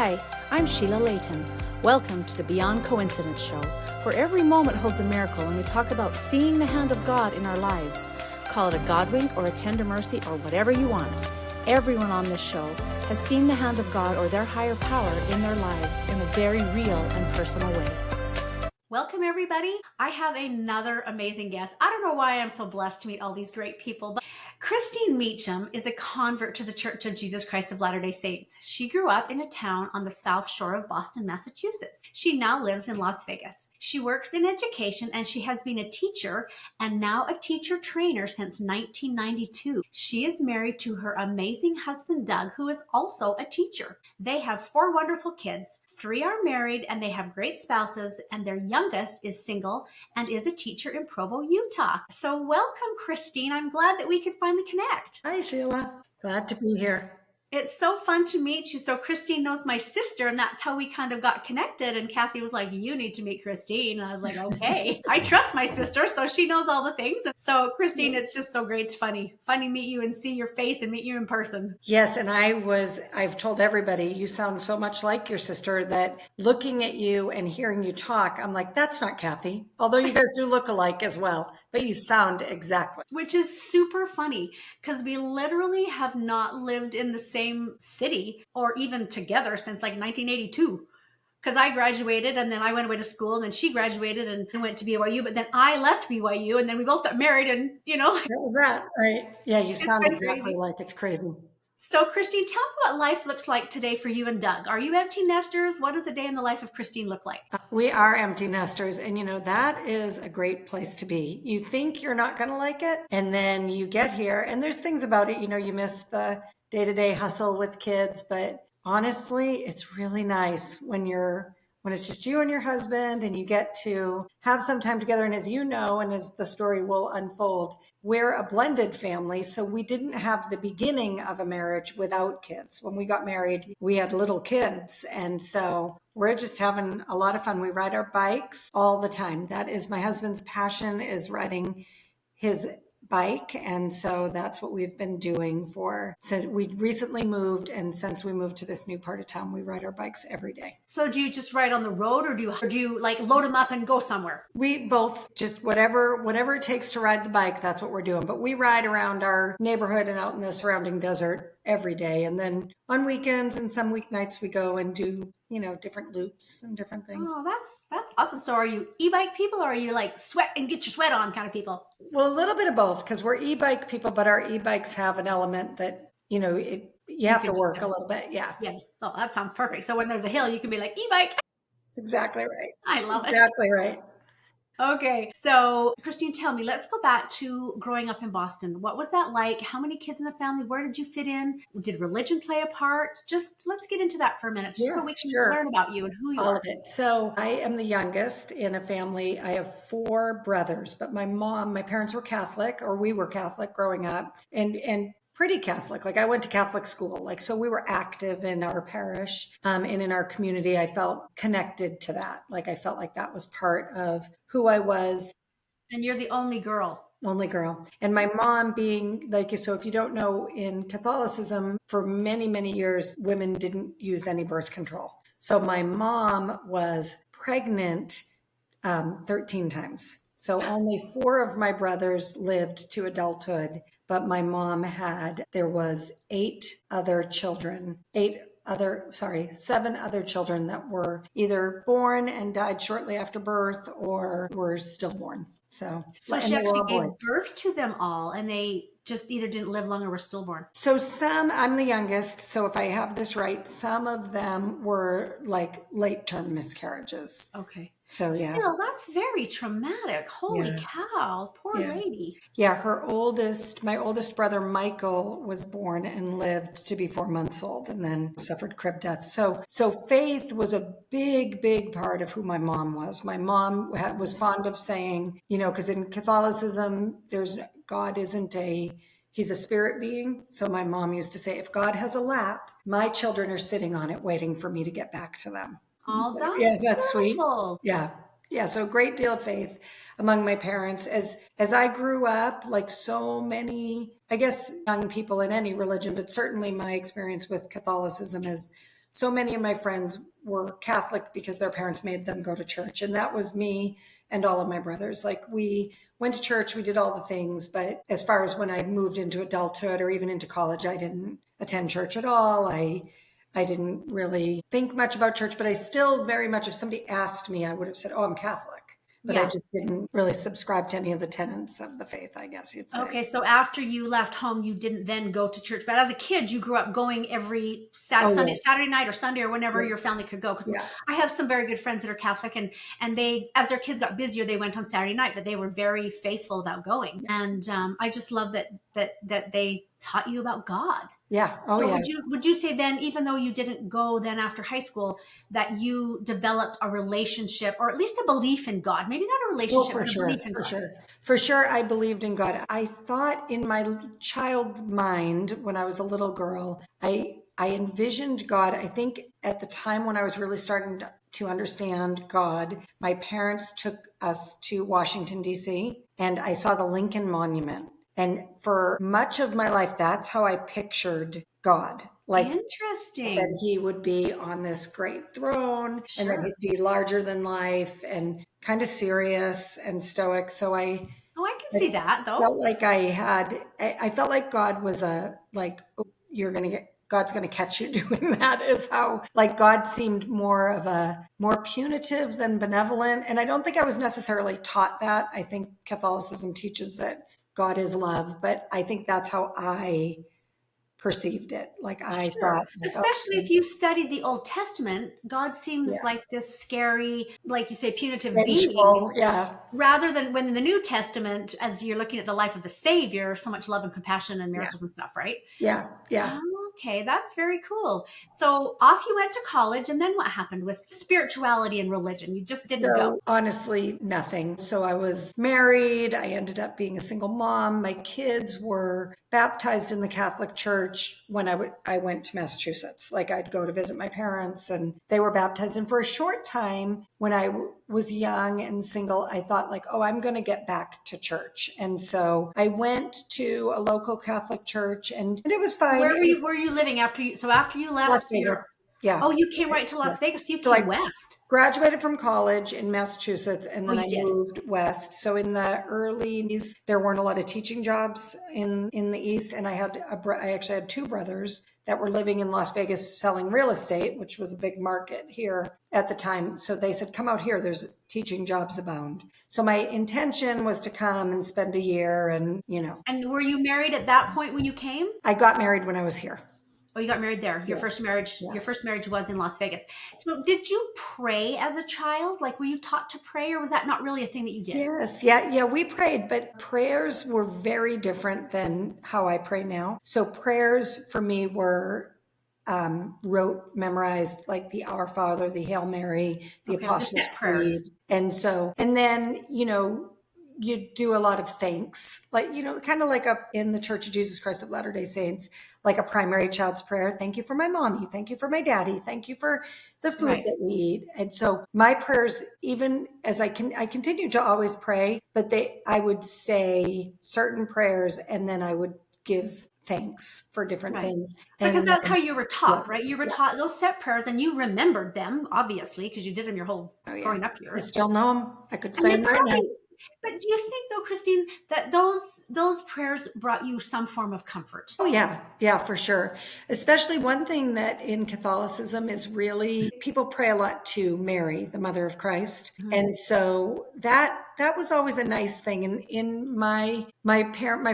Hi, I'm Sheila Layton. Welcome to the Beyond Coincidence Show, where every moment holds a miracle and we talk about seeing the hand of God in our lives. Call it a God wink or a tender mercy or whatever you want. Everyone on this show has seen the hand of God or their higher power in their lives in a very real and personal way. Welcome, everybody. I have another amazing guest. I don't know why I'm so blessed to meet all these great people, but Christine Mecham is a convert to the Church of Jesus Christ of Latter-day Saints. She grew up in a town on the South Shore of Boston, Massachusetts. She now lives in Las Vegas. She works in education and she has been a teacher and now a teacher trainer since 1992. She is married to her amazing husband, Doug, who is also a teacher. They have 4 wonderful kids. 3 are married and they have great spouses, and their youngest is single and is a teacher in Provo, Utah. So welcome, Christine. I'm glad that we could finally connect. Hi, Sheila. Glad to be here. It's so fun to meet you. So Christine knows my sister, and that's how we kind of got connected. And Kathy was like, you need to meet Christine. And I was like, okay. I trust my sister, so she knows all the things. So Christine, it's just so great. It's funny to meet you and see your face and meet you in person. Yes, and I've told everybody, you sound so much like your sister that looking at you and hearing you talk, I'm like, that's not Kathy. Although you guys do look alike as well, but you sound exactly. Which is super funny because we literally have not lived in the same city or even together since like 1982. Because I graduated and then I went away to school and then she graduated and went to BYU, but then I left BYU and then we both got married and, That was that, right? Yeah, you sound exactly crazy. like it's crazy. So Christine, tell me what life looks like today for you and Doug. Are you empty nesters? What does a day in the life of Christine look like? We are empty nesters, and that is a great place to be. You think you're not going to like it, and then you get here, and there's things about it, you miss the day-to-day hustle with kids, but honestly, it's really nice when it's just you and your husband and you get to have some time together. And as you know, and as the story will unfold, we're a blended family. So we didn't have the beginning of a marriage without kids. When we got married, we had little kids. And so we're just having a lot of fun. We ride our bikes all the time. That is my husband's passion, is riding his bike. And so that's what we've been doing since we recently moved. And since we moved to this new part of town, we ride our bikes every day. So do you just ride on the road or do you like load them up and go somewhere? We both just whatever it takes to ride the bike, that's what we're doing. But we ride around our neighborhood and out in the surrounding desert every day. And then on weekends and some weeknights we go and do different loops and different things. Oh, that's awesome. So are you e-bike people or are you like sweat and get your sweat on kind of people? Well, a little bit of both, because we're e-bike people, but our e-bikes have an element that, you have to work a little bit. Yeah. Yeah. Oh, that sounds perfect. So when there's a hill, you can be like e-bike. Exactly right. I love it. Exactly right. Okay. So Christine, tell me, let's go back to growing up in Boston. What was that like? How many kids in the family? Where did you fit in? Did religion play a part? Just let's get into that for a minute, so we can learn about you and who you are. All of it. So I am the youngest in a family. I have 4 brothers, but my parents were Catholic, or we were Catholic growing up, and pretty Catholic. Like I went to Catholic school. So we were active in our parish and in our community. I felt connected to that. I felt like that was part of who I was. And you're the only girl. Only girl. And my mom being so if you don't know, in Catholicism, for many, many years, women didn't use any birth control. So my mom was pregnant 13 times. So only 4 of my brothers lived to adulthood, but my mom there was 7 other children that were either born and died shortly after birth or were stillborn. So she actually gave birth to them all, and they just either didn't live long or were stillborn. So I'm the youngest. So if I have this right, some of them were like late-term miscarriages. Okay. So yeah. Still, that's very traumatic. Holy cow. Poor lady. Yeah. My oldest brother, Michael, was born and lived to be 4 months old and then suffered crib death. So faith was a big, big part of who my mom was. My mom was fond of saying, because in Catholicism, God he's a spirit being. So my mom used to say, if God has a lap, my children are sitting on it waiting for me to get back to them. Oh, that's beautiful. Sweet. Yeah. Yeah. So a great deal of faith among my parents as I grew up, like so many, I guess, young people in any religion, but certainly my experience with Catholicism is so many of my friends were Catholic because their parents made them go to church. And that was me and all of my brothers. Like we went to church, we did all the things. But as far as when I moved into adulthood or even into college, I didn't attend church at all. I didn't really think much about church, but I still very much, if somebody asked me, I would have said, oh, I'm Catholic. But I Yeah. just didn't really subscribe to any of the tenets of the faith, I guess you'd say. Okay, so after you left home, you didn't then go to church, but as a kid, you grew up going every Oh, Sunday, yeah. Saturday night or Sunday or whenever Yeah. your family could go. Because Yeah. I have some very good friends that are Catholic, and they, as their kids got busier, they went on Saturday night, but they were very faithful about going. And I just love that they taught you about God. Yeah. Oh, So yeah. would you say then, even though you didn't go then after high school, that you developed a relationship or at least a belief in God? Maybe not a Oh, relationship, for but a sure. belief in For God. sure. For sure. I believed in God. I thought in my child mind when I was a little girl, I envisioned God. I think at the time when I was really starting to understand God, my parents took us to Washington, D.C., and I saw the Lincoln Monument. And for much of my life, that's how I pictured God. Like that Interesting. he would be on this great throne and that Sure. he'd be larger than life and kind of serious and stoic. So Oh, I can I see that though. felt like I felt like God was oh, God's going to catch you doing that is how, like, God seemed more punitive than benevolent. And I don't think I was necessarily taught that. I think Catholicism teaches that God is love, but I think that's how I perceived it. Like I Sure. thought, like, Especially okay, if you studied the Old Testament, God seems yeah, like this scary, like you say, punitive being, vengeful, yeah, rather than when in the New Testament, as you're looking at the life of the Savior, so much love and compassion and yeah, miracles and stuff, right? yeah, yeah. Okay, that's very cool. So off you went to college, and then what happened with spirituality and religion? You just didn't go. So honestly, nothing. So I was married. I ended up being a single mom. My kids were baptized in the Catholic Church when I went to Massachusetts. Like I'd go to visit my parents, and they were baptized. And for a short time, when I was young and single, I thought like, oh, I'm going to get back to church. And so I went to a local Catholic church, and it was fine. Where It was were you living after you? So after you Las left your, Vegas. Yeah. oh, you came right to Yeah. Las Vegas. So you So I came west. graduated from college in Massachusetts and Oh, then you I did. moved west. So in the early 80s, there weren't a lot of teaching jobs in the East. And I actually had two brothers that were living in Las Vegas selling real estate, which was a big market here at the time. So they said, come out here. There's teaching jobs abound. So my intention was to come and spend a year and, And were you married at that point when you came? I got married when I was here. Oh, you got married there. Yeah. Yeah. Your first marriage was in Las Vegas. So did you pray as a child? Like were you taught to pray or was that not really a thing that you did? Yes, yeah, we prayed, but prayers were very different than how I pray now. So prayers for me were rote, memorized, like the Our Father, the Hail Mary, the Okay, the Apostles' set prayers. Creed, and then you do a lot of thanks, like kind of like in the Church of Jesus Christ of Latter-day Saints, like a primary child's prayer. Thank you for my mommy. Thank you for my daddy. Thank you for the food Right. that we eat. And so my prayers, even as I continue to always pray, but I would say certain prayers and then I would give thanks for different Right. things. Because And that's how you were yeah, taught, right? You were yeah. taught those set prayers and you remembered them, obviously, because you did them your whole Oh yeah. growing up I years. still know them. I could And say they them right now. probably, but do you think though, Christine, that those prayers brought you some form of comfort? Oh, yeah. Yeah, for sure. Especially one thing that in Catholicism is really people pray a lot to Mary, the mother of Christ. Mhm. And so that was always a nice thing. And in my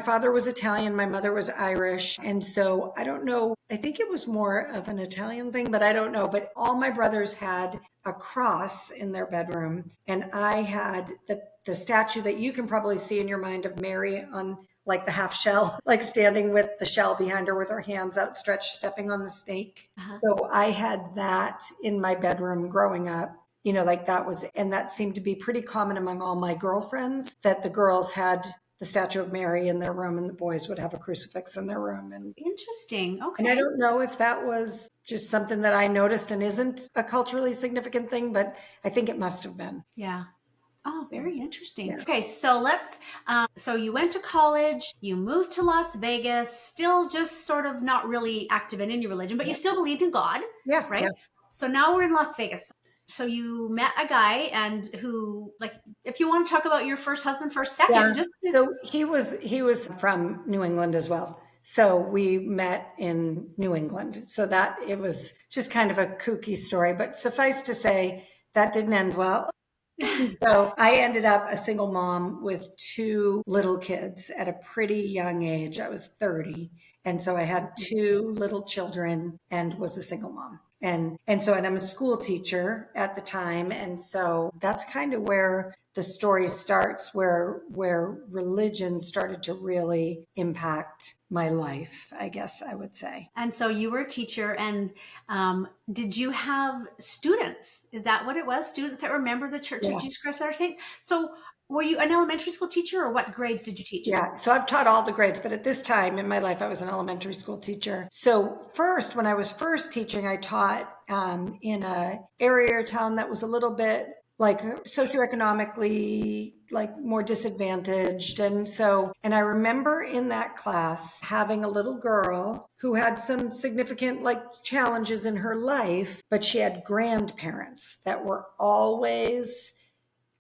father was Italian, my mother was Irish. And so I don't know, I think it was more of an Italian thing, but I don't know. But all my brothers had a cross in their bedroom. And I had the statue that you can probably see in your mind of Mary on like the half shell, like standing with the shell behind her with her hands outstretched, stepping on the snake. Uh-huh. So I had that in my bedroom growing up. Like and that seemed to be pretty common among all my girlfriends that the girls had the statue of Mary in their room and the boys would have a crucifix in their room. Interesting. And I Okay. don't know if that was just something that I noticed and isn't a culturally significant thing, but I think it must have been. Yeah. Oh, very interesting. Yeah. Okay, so so you went to college, you moved to Las Vegas, still just sort of not really active in any religion, but you still believed in God, Yeah. right? Yeah. So now we're in Las Vegas. So you met a guy and who, like, if you want to talk about your first husband for a Yeah. second, So he was from New England as well. So we met in New England. So that it was just kind of a kooky story, but suffice to say that didn't end well. So I ended up a single mom with two little kids at a pretty young age. I was 30. And so I had two little children and was a single mom. And I'm a school teacher at the time. And so that's kind of where the story starts, where religion started to really impact my life, I guess I would say. And so you were a teacher, and did you have students? Is that what it was? Students that remember the Church of Yeah. Jesus Christ of Latter-day Saints? So were you an elementary school teacher, or what grades did you teach? Yeah, so I've taught all the grades, but at this time in my life, I was an elementary school teacher. So first, when I was first teaching, I taught in a area or town that was a little bit like socioeconomically like more disadvantaged. And I remember in that class having a little girl who had some significant like challenges in her life, but she had grandparents that were always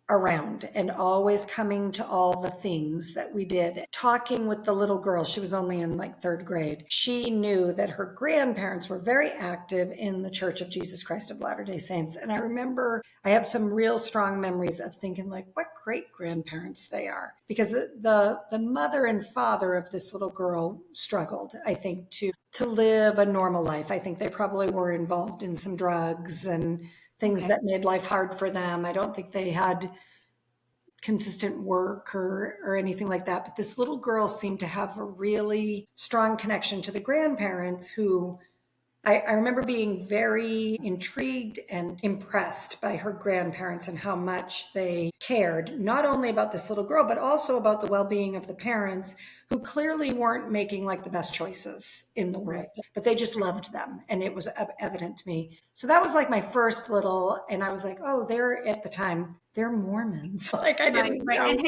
around and always coming to all the things that we did. Talking with the little girl, she was only in like third grade. She knew that her grandparents were very active in the Church of Jesus Christ of Latter-day Saints. And I remember I have some real strong memories of thinking like what great grandparents they are, because the mother and father of this little girl struggled, I think, to live a normal life. I think they probably were involved in some drugs and things that made life hard for them. I don't think they had consistent work or anything like that. But this little girl seemed to have a really strong connection to the grandparents who I remember being very intrigued and impressed by her grandparents and how much they cared, not only about this little girl, but also about the well-being of the parents who clearly weren't making like the best choices in the world, but they just loved them. And it was evident to me. So that was like my first little, and I was like, oh, they're at the time, they're Mormons. Like I didn't Right. know. And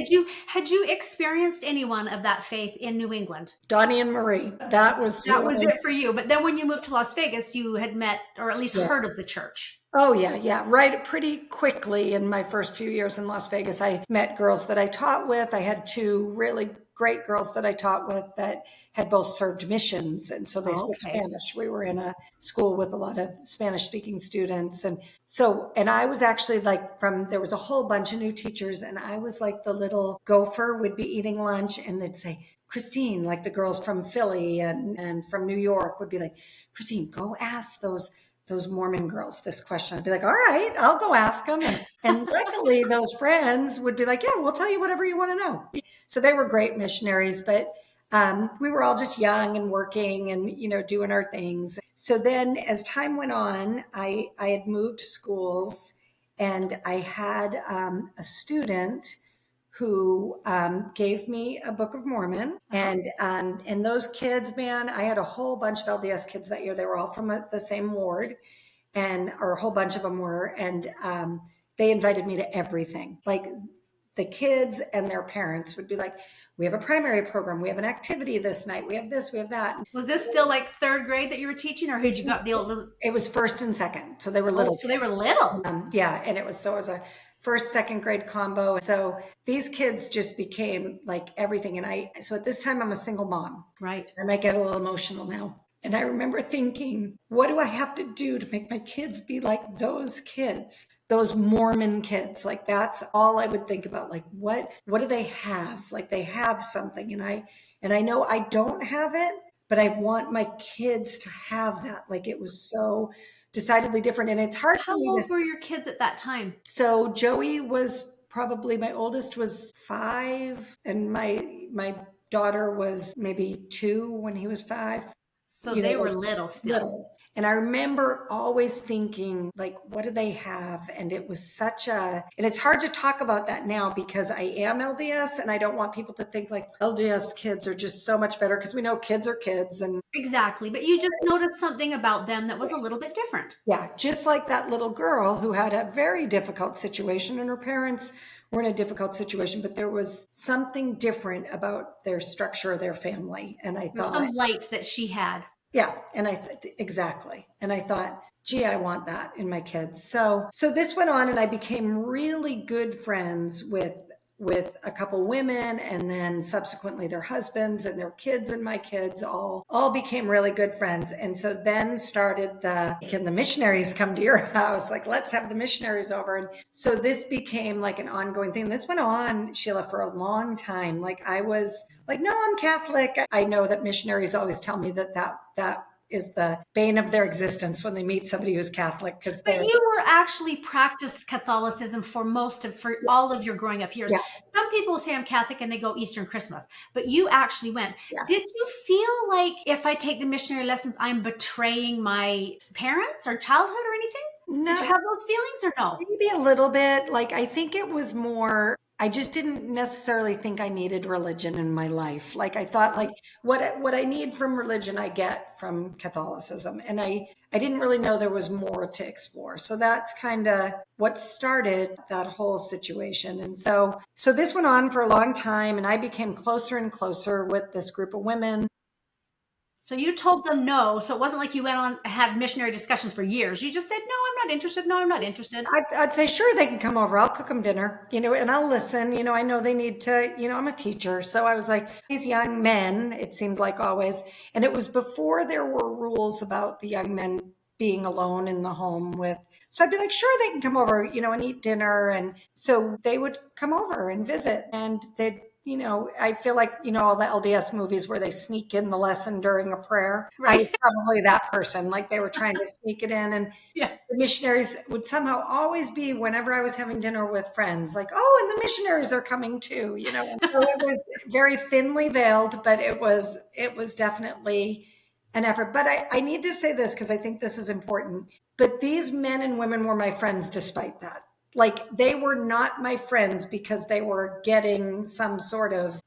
had you experienced anyone of that faith in New England? Donnie and Marie, that was That was really, it for you. But then when you moved to Las Vegas, you had met or at least heard yes. of the church. Oh, yeah, yeah. Right. Pretty quickly in my first few years in Las Vegas, I met girls that I taught with. I had two really great girls that I taught with that had both served missions. And so they spoke Okay. Spanish. We were in a school with a lot of Spanish speaking students. And I was actually like there was a whole bunch of new teachers, and I was like the little gopher would be eating lunch and they'd say, Christine, like the girls from Philly and from New York would be like, Christine, go ask those Mormon girls this question. I'd be like, all right, I'll go ask them. And luckily those friends would be like, yeah, we'll tell you whatever you want to know. So they were great missionaries, but we were all just young and working and, doing our things. So then as time went on, I had moved schools, and I had a student who gave me a Book of Mormon. And those kids, man, I had a whole bunch of LDS kids that year. They were all from the same ward, or a whole bunch of them were. And they invited me to everything. Like the kids and their parents would be like, we have a primary program. We have an activity this night. We have this, we have that. Was this still like third grade that you were teaching, or had you got the old? It was first and second. So they were little. So they were little. Yeah. And it was a first, second grade combo. So these kids just became like everything. So at this time, I'm a single mom. Right. I might get a little emotional now. And I remember thinking, what do I have to do to make my kids be like those kids, those Mormon kids? Like that's all I would think about. Like what do they have? Like they have something. And I know I don't have it, but I want my kids to have that. Like it was so decidedly different. And it's hard for How me old were your kids at that time? So Joey was probably, my oldest was 5, and my daughter was maybe 2 when he was 5. So they were little still. Little. And I remember always thinking, like, what do they have? And it was and it's hard to talk about that now because I am LDS, and I don't want people to think like LDS kids are just so much better, because we know kids are kids. And Exactly. But you just noticed something about them that was a little bit different. yeah, just like that little girl who had a very difficult situation, and her parents were in a difficult situation, but there was something different about their structure of their family. And I There's thought, some light that she had. yeah, and exactly. And I thought, gee, I want that in my kids. So this went on, and I became really good friends with a couple women, and then subsequently their husbands and their kids, and my kids all became really good friends. And so then started can the missionaries come to your house? Like, let's have the missionaries over. And so this became like an ongoing thing. This went on, Sheila, for a long time. Like, I was like, no, I'm Catholic. I know that missionaries always tell me that is the bane of their existence when they meet somebody who's Catholic, because But you were actually practiced Catholicism for all of your growing up years. yeah, Some people say I'm Catholic and they go Easter and Christmas, but you actually went. yeah. Did you feel like if I take the missionary lessons, I'm betraying my parents or childhood or anything? No, Did you have those feelings or no? maybe a little bit. Like, I think it was more, I just didn't necessarily think I needed religion in my life. Like, I thought, like, what I need from religion, I get from Catholicism. And I didn't really know there was more to explore. So that's kind of what started that whole situation. And so this went on for a long time, and I became closer and closer with this group of women. So you told them no. So it wasn't like you went on and had missionary discussions for years. You just said, no, I'm not interested. No, I'm not interested. I'd say, sure, they can come over. I'll cook them dinner, and I'll listen. I know they need to, I'm a teacher. So I was like, these young men, it seemed like always. And it was before there were rules about the young men being alone in the home so I'd be like, sure, they can come over, and eat dinner. And so they would come over and visit, and they'd, I feel like, all the LDS movies where they sneak in the lesson during a prayer. Right. I was probably that person. Like, they were trying to sneak it in. And yeah, the missionaries would somehow always be, whenever I was having dinner with friends, like, oh, and the missionaries are coming too, And so it was very thinly veiled, but it was definitely an effort. But I need to say this, because I think this is important. But these men and women were my friends despite that. Like, they were not my friends because they were getting some sort of,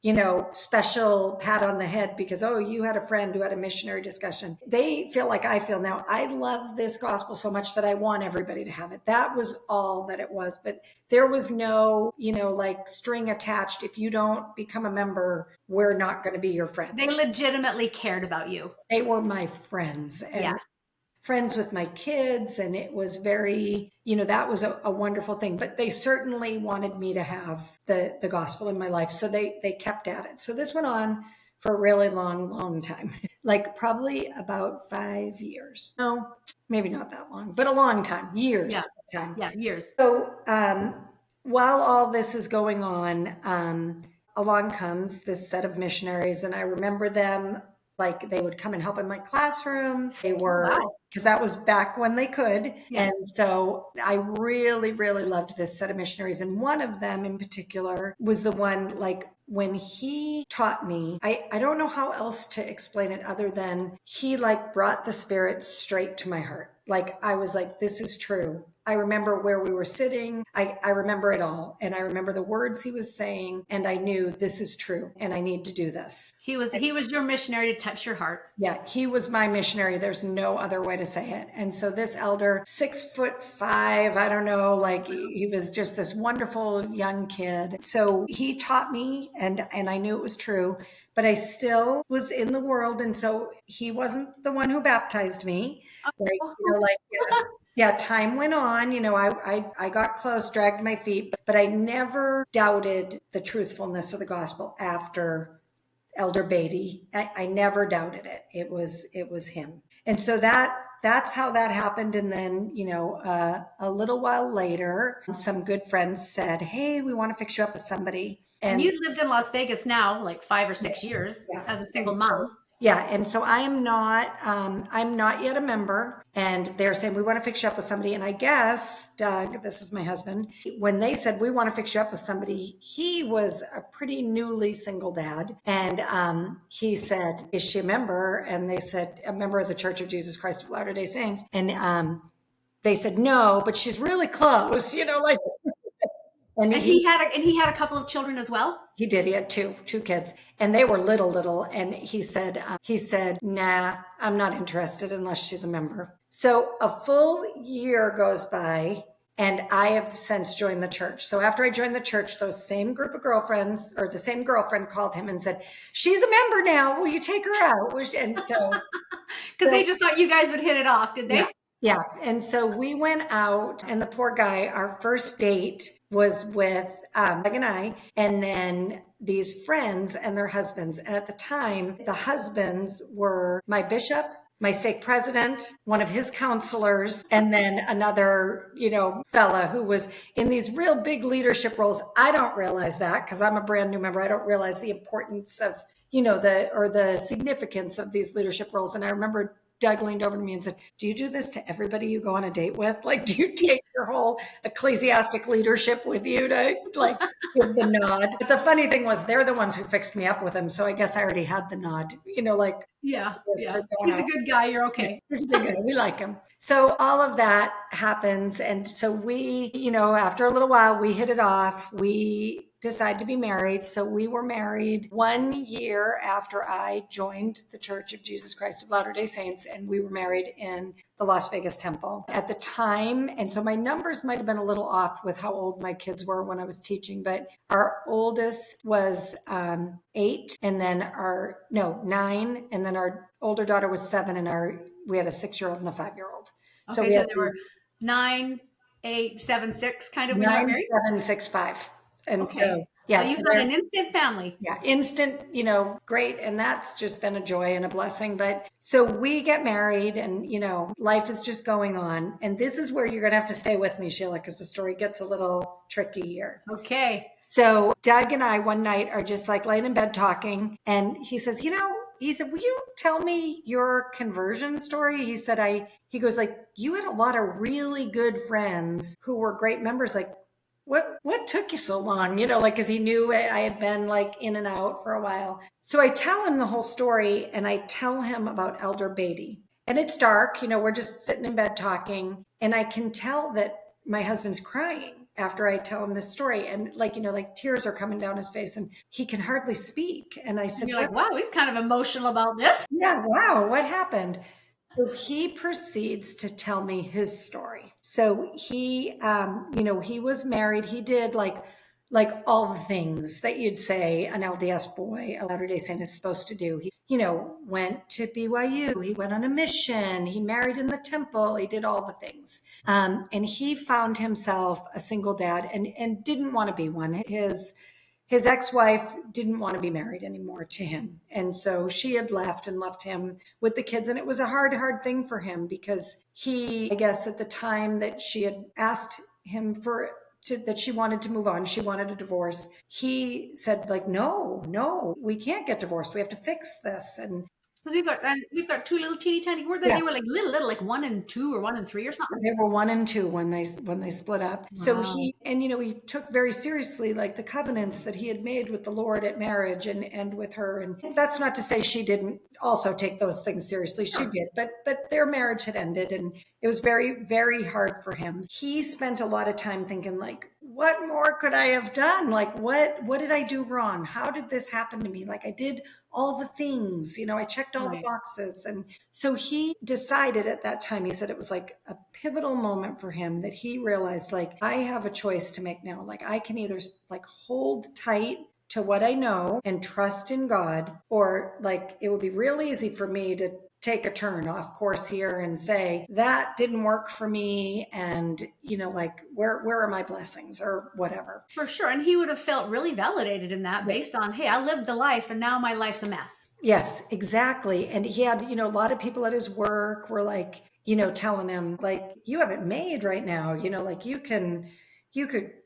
special pat on the head because, oh, you had a friend who had a missionary discussion. They feel like I feel now. I love this gospel so much that I want everybody to have it. That was all that it was. But there was no, like, string attached. If you don't become a member, we're not going to be your friends. They legitimately cared about you. They were my friends. And yeah, friends with my kids. And it was very, that was a wonderful thing. But they certainly wanted me to have the gospel in my life. So they kept at it. So this went on for a really long time, like probably about 5 years. No, maybe not that long, but a long time, years. Yeah, years. So while all this is going on, along comes this set of missionaries. And I remember them, like, they would come and help in my classroom. They were, because that was back when they could. Yeah. And so I really, really loved this set of missionaries. And one of them in particular was the one, like, when he taught me, I don't know how else to explain it other than he, like, brought the Spirit straight to my heart. Like, I was like, this is true. I remember where we were sitting. I remember it all. And I remember the words he was saying. And I knew this is true. And I need to do this. He was your missionary to touch your heart. Yeah, he was my missionary. There's no other way to say it. And so this elder, 6'5", I don't know, like, he was just this wonderful young kid. So he taught me, and I knew it was true. But I still was in the world. And so he wasn't the one who baptized me. Yeah, time went on. I got close, dragged my feet, but I never doubted the truthfulness of the gospel after Elder Beatty. I never doubted it. It was him. And so that's how that happened. And then, a little while later, some good friends said, hey, we want to fix you up with somebody. And you lived in Las Vegas now, like 5 or 6 years as a single mom. Yeah. And so I'm not yet a member, and they're saying, we want to fix you up with somebody. And I guess Doug, this is my husband, when they said, we want to fix you up with somebody, he was a pretty newly single dad. And he said, is she a member? And they said, a member of the Church of Jesus Christ of Latter-day Saints. And they said, no, but she's really close, like. And he had a couple of children as well. He did. He had two kids, and they were little. And he said, nah, I'm not interested unless she's a member. So a full year goes by, And I have since joined the church. So after I joined the church, those same group of girlfriends, or the same girlfriend, called him and said, "She's a member now. Will you take her out?" And so, because they just thought you guys would hit it off, did they? yeah. Yeah. And so we went out, and the poor guy, our first date was with Meg and I, and then these friends and their husbands. And at the time, the husbands were my bishop, my stake president, one of his counselors, and then another, fella who was in these real big leadership roles. I don't realize that because I'm a brand new member. I don't realize the importance of, the significance of these leadership roles. And I remember Doug leaned over to me and said, "Do you do this to everybody you go on a date with? Like, do you take your whole ecclesiastic leadership with you to give the nod?" But the funny thing was they're the ones who fixed me up with him. So I guess I already had the nod, Yeah. He's a good guy. You're okay. He's a good guy. We like him. So all of that happens. And so we, after a little while, we hit it off. We decided to be married. So we were married 1 year after I joined the Church of Jesus Christ of Latter-day Saints, and we were married in the Las Vegas temple at the time. And so my numbers might have been a little off with how old my kids were when I was teaching, but our oldest was 8, and then 9, and then our older daughter was 7, and we had a 6-year-old and a 5-year-old. Okay, so they were 9, 8, 7, 6 kind of when you got 9, married? 7, 6, 5. And Okay. so, yeah. So you've got an instant family. Yeah, instant, great. And that's just been a joy and a blessing. But so we get married, and, life is just going on. And this is where you're going to have to stay with me, Sheila, because the story gets a little tricky here. Okay. So Doug and I one night are just like laying in bed talking. And he says, will you tell me your conversion story? He said, he goes like, you had a lot of really good friends who were great members. Like, what took you so long? Because he knew I had been like in and out for a while. So I tell him the whole story, and I tell him about Elder Beatty. And it's dark, we're just sitting in bed talking, and I can tell that my husband's crying after I tell him this story, and tears are coming down his face, and he can hardly speak. And I said, you're like, wow, he's kind of emotional about this. Yeah, wow, what happened? So he proceeds to tell me his story. So he, he was married. He did like all the things that you'd say an LDS boy, a Latter-day Saint, is supposed to do. He, went to BYU. He went on a mission. He married in the temple. He did all the things. And he found himself a single dad and didn't want to be one. His ex-wife didn't want to be married anymore to him. And so she had left him with the kids. And it was a hard thing for him because I guess at the time that she had asked him that she wanted to move on, she wanted a divorce, he said no, we can't get divorced. We have to fix this. And because we've got 2 little teeny tiny. They were like little, like 1 and 2 or 1 and 3 or something. They were 1 and 2 when they split up. Wow. So he took very seriously like the covenants that he had made with the Lord at marriage and with her. And that's not to say she didn't also take those things seriously. She did, but their marriage had ended, and it was very, very hard for him. He spent a lot of time thinking like, what more could I have done? Like, what did I do wrong? How did this happen to me? Like, I did all the things, I checked all the boxes. And so he decided at that time, he said it was like a pivotal moment for him that he realized, like, I have a choice to make now. Like, I can either like hold tight to what I know and trust in God, or like, it would be real easy for me to take a turn off course here and say that didn't work for me, and where are my blessings or whatever. For sure. And he would have felt really validated in that based on, hey, I lived the life and now my life's a mess. Yes, exactly. And he had, a lot of people at his work were like, telling him like, you have it made right now, like you could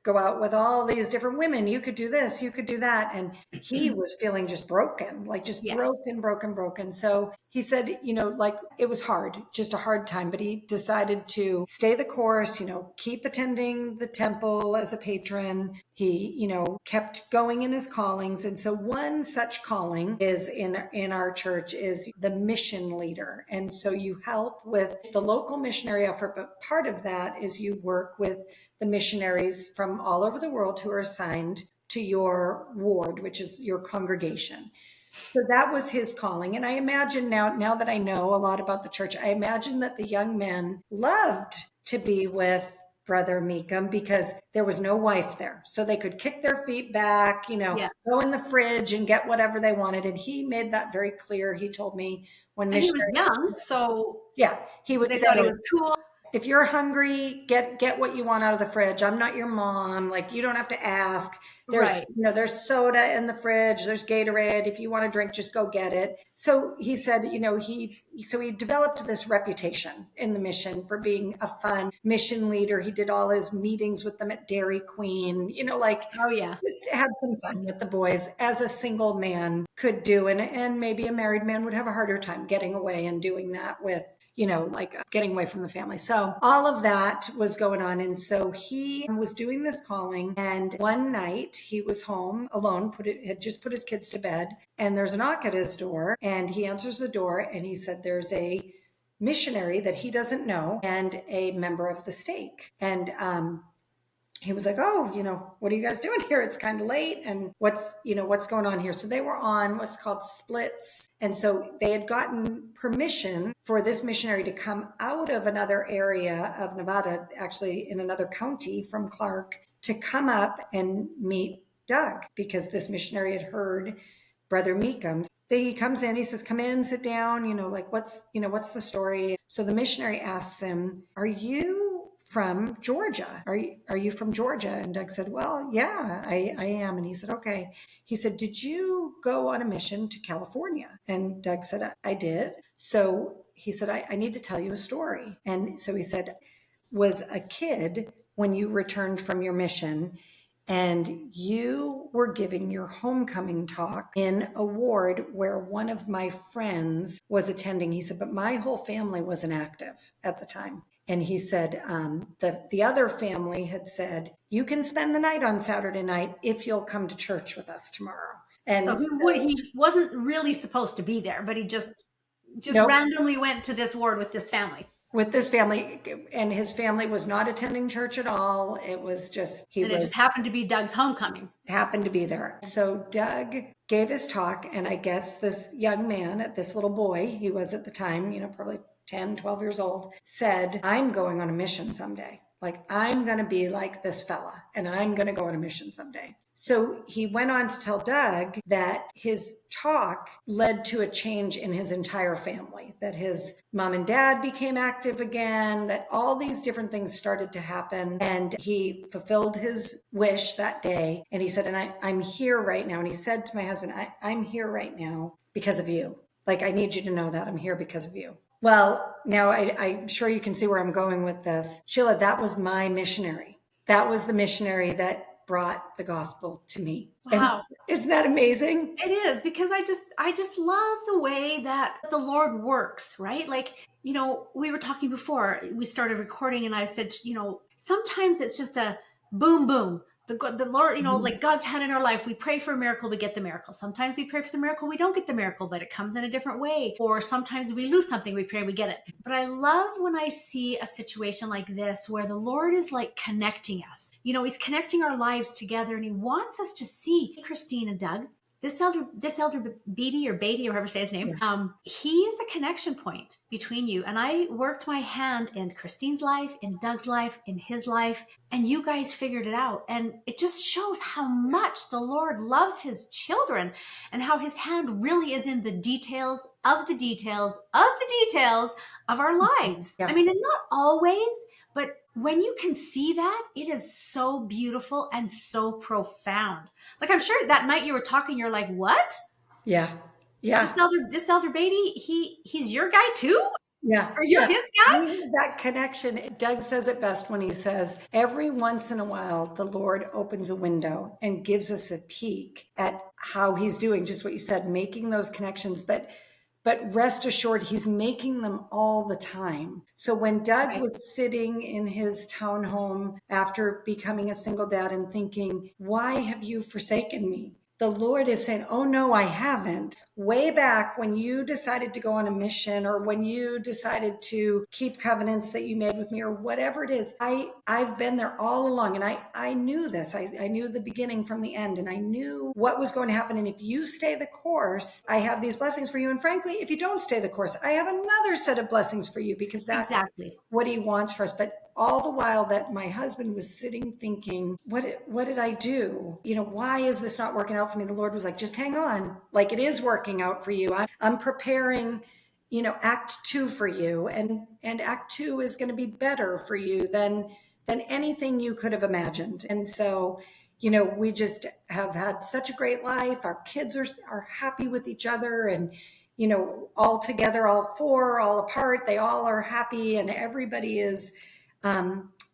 go out with all these different women. You could do this, you could do that. And he was feeling just broken, like just broken. So he said, like it was hard, just a hard time, but he decided to stay the course, keep attending the temple as a patron. He, kept going in his callings. And so one such calling is in our church is the mission leader. And so you help with the local missionary effort, but part of that is you work with the missionaries from all over the world who are assigned to your ward, which is your congregation. So that was his calling. And I imagine now that I know a lot about the church, I imagine that the young men loved to be with Brother Mecham because there was no wife there. So they could kick their feet back, Yeah. go in the fridge and get whatever they wanted. And he made that very clear. He told me when And he was missionary, young, so yeah, he would they say, thought he was cool. if you're hungry, get what you want out of the fridge. I'm not your mom. Like, you don't have to ask. There's, Right. there's soda in the fridge. There's Gatorade. If you want to drink, just go get it. So he said, he developed this reputation in the mission for being a fun mission leader. He did all his meetings with them at Dairy Queen, Oh yeah. just had some fun with the boys as a single man could do. And maybe a married man would have a harder time getting away and doing that with getting away from the family. So all of that was going on. And so he was doing this calling. And one night he was home alone, had just put his kids to bed. And there's a knock at his door. And he answers the door and he said, there's a missionary that he doesn't know and a member of the stake. And he was like, oh, what are you guys doing here? It's kind of late. And what's going on here? So they were on what's called splits. And so they had gotten permission for this missionary to come out of another area of Nevada, actually in another county from Clark, to come up and meet Doug, because this missionary had heard Brother Mecham. He comes in, he says, come in, sit down, what's the story? So the missionary asks him, are you from Georgia? Are you from Georgia? And Doug said, well, yeah, I am. And he said, okay. He said, did you go on a mission to California? And Doug said, I did. So he said, I need to tell you a story. And so he said, was a kid when you returned from your mission and you were giving your homecoming talk in a ward where one of my friends was attending. He said, but my whole family wasn't active at the time. And he said, the other family had said, you can spend the night on Saturday night if you'll come to church with us tomorrow. And So he wasn't really supposed to be there, but he just Nope. randomly went to this ward with this family. With this family, and his family was not attending church at all. It was just, it just happened to be Doug's homecoming. Happened to be there. So Doug gave his talk, and I guess this young man, this little boy, he was at the time, probably 10, 12 years old, said, I'm going on a mission someday. Like, I'm going to be like this fella, and I'm going to go on a mission someday. So he went on to tell Doug that his talk led to a change in his entire family, that his mom and dad became active again, that all these different things started to happen. And he fulfilled his wish that day. And he said, and I'm here right now. And he said to my husband, I'm here right now because of you. Like, I need you to know that I'm here because of you. Well, now I'm sure you can see where I'm going with this. Sheila, that was my missionary. That was the missionary that brought the gospel to me. Wow. Isn't that amazing? It is, because I just love the way that the Lord works, right? Like, we were talking before we started recording and I said, sometimes it's just a boom, boom. The Lord, like God's hand in our life. We pray for a miracle, we get the miracle. Sometimes we pray for the miracle, we don't get the miracle, but it comes in a different way. Or sometimes we lose something, we pray, we get it. But I love when I see a situation like this where the Lord is like connecting us. He's connecting our lives together, and he wants us to see Christine and Doug. This elder Beatty or Beatty, or however you say his name, he is a connection point between you. And I worked my hand in Christine's life, in Doug's life, in his life, and you guys figured it out. And it just shows how much the Lord loves his children and how his hand really is in the details of the details of the details of our lives. Yeah. I mean, and not always, but when you can see that, it is so beautiful and so profound. Like, I'm sure that night you were talking, you're like, what? Yeah. Yeah. This elder Beatty, he's your guy too? Yeah. Are you his guy? That connection. Doug says it best when he says, every once in a while, the Lord opens a window and gives us a peek at how he's doing, just what you said, making those connections. But rest assured, he's making them all the time. So when Doug was sitting in his townhome after becoming a single dad and thinking, why have you forsaken me? The Lord is saying, oh, no, I haven't. Way back when you decided to go on a mission, or when you decided to keep covenants that you made with me, or whatever it is, I've been there all along. And I knew this. I knew the beginning from the end, and I knew what was going to happen. And if you stay the course, I have these blessings for you. And frankly, if you don't stay the course, I have another set of blessings for you, because that's exactly what he wants for us. But all the while that my husband was sitting thinking, what did I do? Why is this not working out for me? The Lord was like, just hang on. Like, it is working out for you. I'm preparing, act 2 for you. And act 2 is going to be better for you than anything you could have imagined. And so, we just have had such a great life. Our kids are happy with each other, and, all together, all 4, all apart, they all are happy, and everybody is,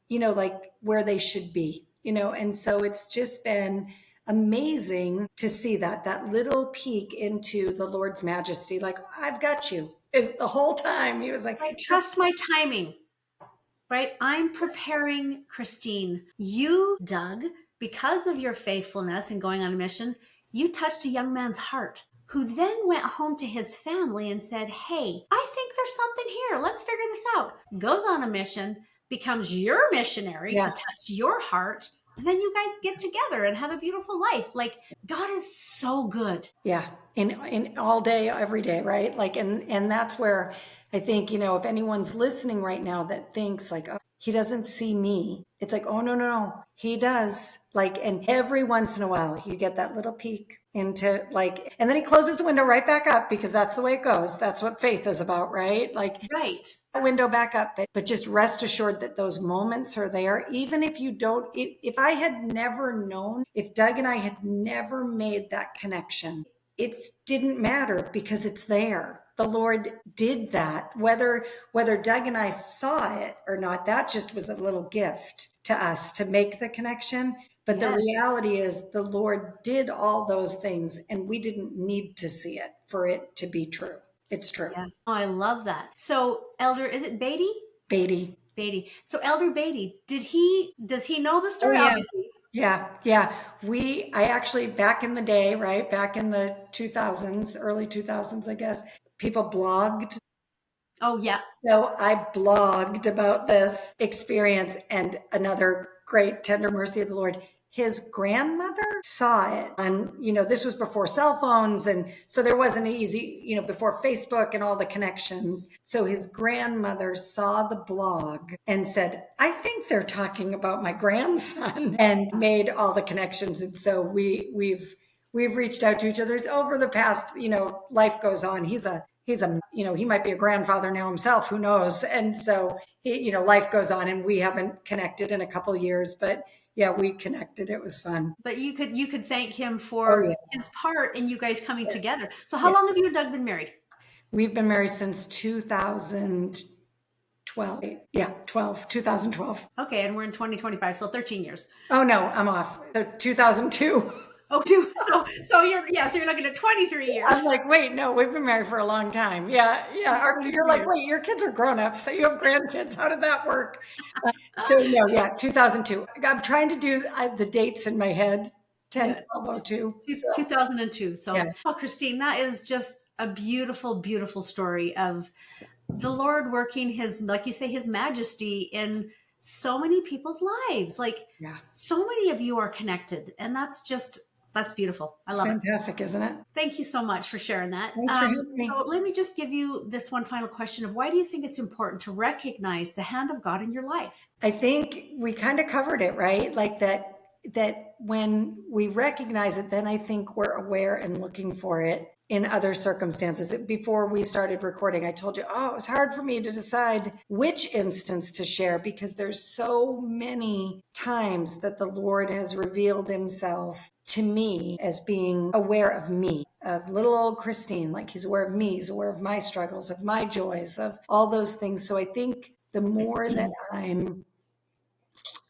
like where they should be, and so it's just been amazing to see that little peek into the Lord's majesty. Like, I've got you, is the whole time. He was like, I trust my timing, right? I'm preparing Christine. You, Doug, because of your faithfulness and going on a mission, you touched a young man's heart who then went home to his family and said, hey, I think there's something here. Let's figure this out. Goes on a mission, becomes your missionary to touch your heart. And then you guys get together and have a beautiful life. Like, God is so good. Yeah. In all day, every day, right? Like, and that's where I think, if anyone's listening right now that thinks like, oh, he doesn't see me. It's like, oh, no, he does. Like, and every once in a while you get that little peek into like, and then he closes the window right back up, because that's the way it goes. That's what faith is about, right? Like, right. Window back up, but just rest assured that those moments are there. Even if you don't, if I had never known, if Doug and I had never made that connection, it didn't matter, because it's there. The Lord did that, whether Doug and I saw it or not. That just was a little gift to us to make the connection. But the reality is the Lord did all those things, and we didn't need to see it for it to be true. It's true. Yeah. Oh, I love that. So, Elder, is it Beatty? Beatty. So, Elder Beatty, does he know the story? Oh, yeah. Obviously. Yeah. I actually, back in the day, right, back in the 2000s, early 2000s, I guess, people blogged. Oh, yeah. So I blogged about this experience, and another great tender mercy of the Lord. His grandmother saw it on, this was before cell phones. And so there wasn't easy, before Facebook and all the connections. So his grandmother saw the blog and said, I think they're talking about my grandson, and made all the connections. And so we've reached out to each other over the past, life goes on. He's a, he might be a grandfather now himself, who knows? And so, life goes on, and we haven't connected in a couple of years, but yeah, we connected. It was fun. But you could thank him for his part in you guys coming together. So how long have you and Doug been married? We've been married since 2012. Yeah, 2012. Okay, and we're in 2025, so 13 years. Oh no, I'm off. So 2002. Oh, two. So you're looking at 23 years. I'm like, wait, no, we've been married for a long time. Yeah. You're like, wait, your kids are grown up, so you have grandkids. How did that work? So no, 2002. I'm trying to do the dates in my head. 10/12/02. 2002. So, Christine, that is just a beautiful, beautiful story of the Lord working his, like you say, his majesty in so many people's lives. Like, so many of you are connected, and that's beautiful. I love it. Fantastic, isn't it? Thank you so much for sharing that. Thanks for helping me. So let me just give you this one final question of why do you think it's important to recognize the hand of God in your life? I think we kind of covered it, right? Like that when we recognize it, then I think we're aware and looking for it in other circumstances. Before we started recording, I told you, it was hard for me to decide which instance to share, because there's so many times that the Lord has revealed himself to me as being aware of me, of little old Christine. Like, he's aware of me, he's aware of my struggles, of my joys, of all those things. So I think the more that I'm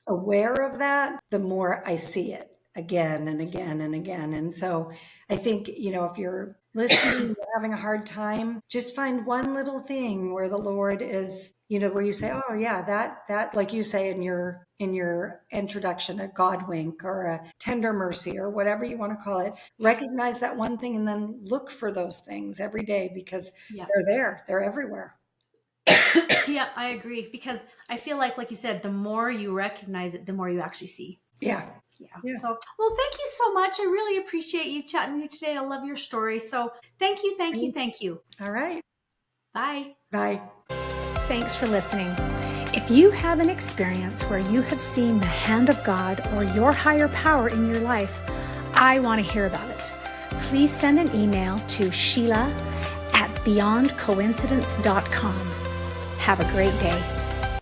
aware of that, the more I see it again and again and again. And so I think, if you're listening, you're having a hard time, just find one little thing where the Lord is, where you say, oh yeah, that, like you say in your introduction, a God wink or a tender mercy or whatever you want to call it. Recognize that one thing, and then look for those things every day, because they're there. They're everywhere. Yeah, I agree, because I feel like you said, the more you recognize it, the more you actually see. Yeah. So, well, thank you so much. I really appreciate you chatting with me today. I love your story. So thank you. All right. Bye. Bye. Thanks for listening. If If you have an experience where you have seen the hand of God or your higher power in your life, I want to hear about it. Please send an email to Sheila@beyondcoincidence.com. Have a great day.